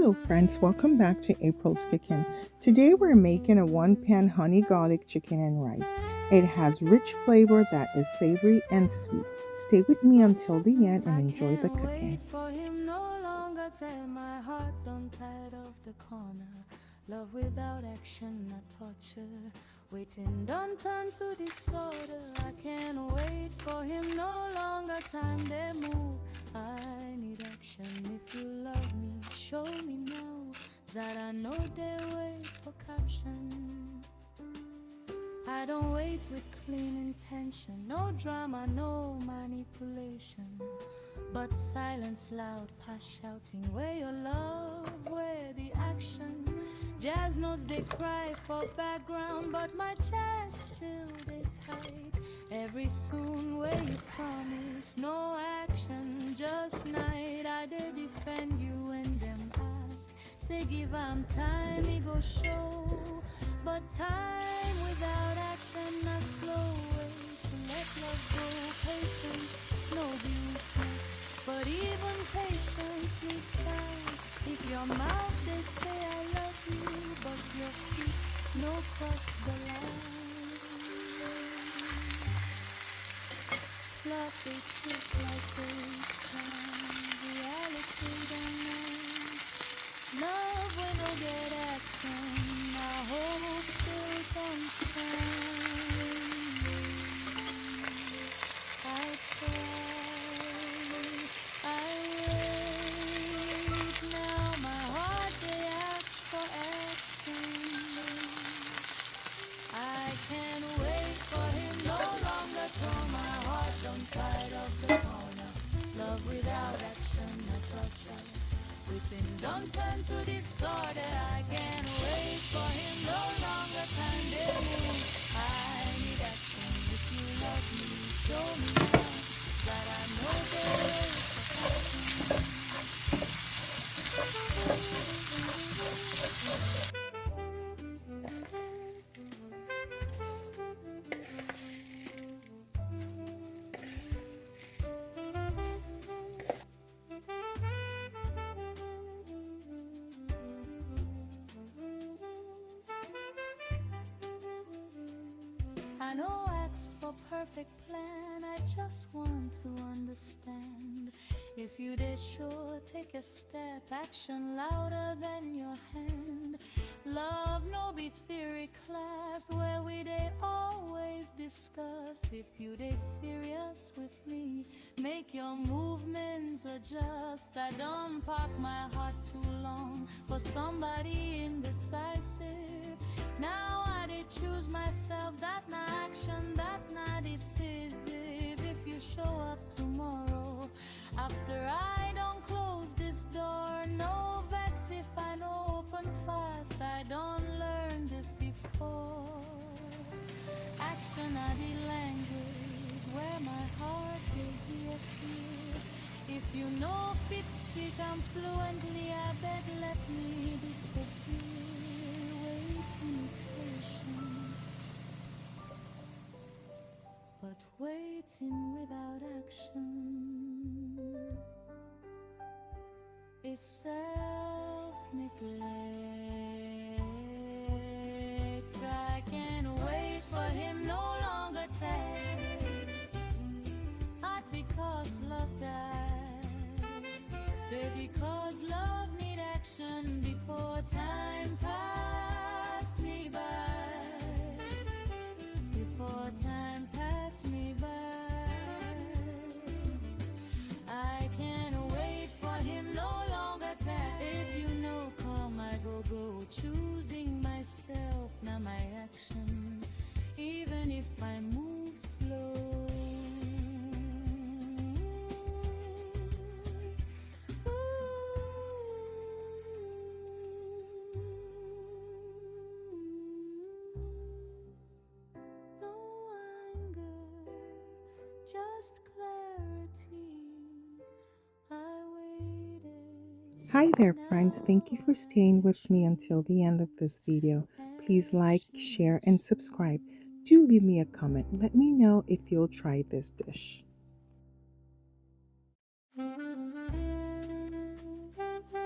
Hello friends, welcome back to April's Kitchen. Today we're making a one-pan honey garlic chicken and rice. It has rich flavor that is savory and sweet. Stay with me until the end and enjoy the cooking. For him no longer tear my heart down tight of the corner. Love without action, not torture. Waiting don't turn to disorder. I can't wait for him no longer time they move. I need action if you love me. Show me now that I know they wait for caption. I don't wait with clean intention, no drama, no manipulation, but silence loud, past shouting, where your love, where the action. Jazz notes they cry for background, but my chest still they tight. Every soon where you promise, no action, just night. I did defend you when them ask, say give 'em time, he go show. But time without action, a slow way to let love go. Patience, no weakness, but even patience needs time. If your mouth they say I love you, but your feet no cross the line. Fluffy chick like FaceTime, reality don't know. Love when I get action, I hope still comes time. I try, I wait, now my heart they asks for action. I can't wait for him no longer, throw my heart on side of the corner. Love without action, no torture. Within don't turn to disorder. I can't wait for him no longer can they move. I need action if you love me. Show me now that I know they wait for I know asked for perfect plan, I just want to understand. If you did sure, take a step, action louder than your hand. Love no be theory class, where we they always discuss. If you they serious with me, make your movements adjust. I don't park my heart too long for somebody indecisive. Now I did choose myself, that not action, that not decisive. If you show up tomorrow, after I don't close this door, no vex if I no open fast. I don't learn this before. Action are the language where my heart will hear fear. If you know fit speak I'm fluently, I beg let me disappear. Waiting is patience, but waiting without action is self-neglect. I can't wait for him no longer take. Not because love died, but because love need action before time pass me by. Before time pass me by. I can't wait for him no longer tell. If you know come I go choosing myself, not my action. Even if I move slow. No anger, just clarity. I waited. Hi there friends, thank you for staying with me until the end of this video. Please like, share, and subscribe. Do leave me a comment. Let me know if you'll try this dish.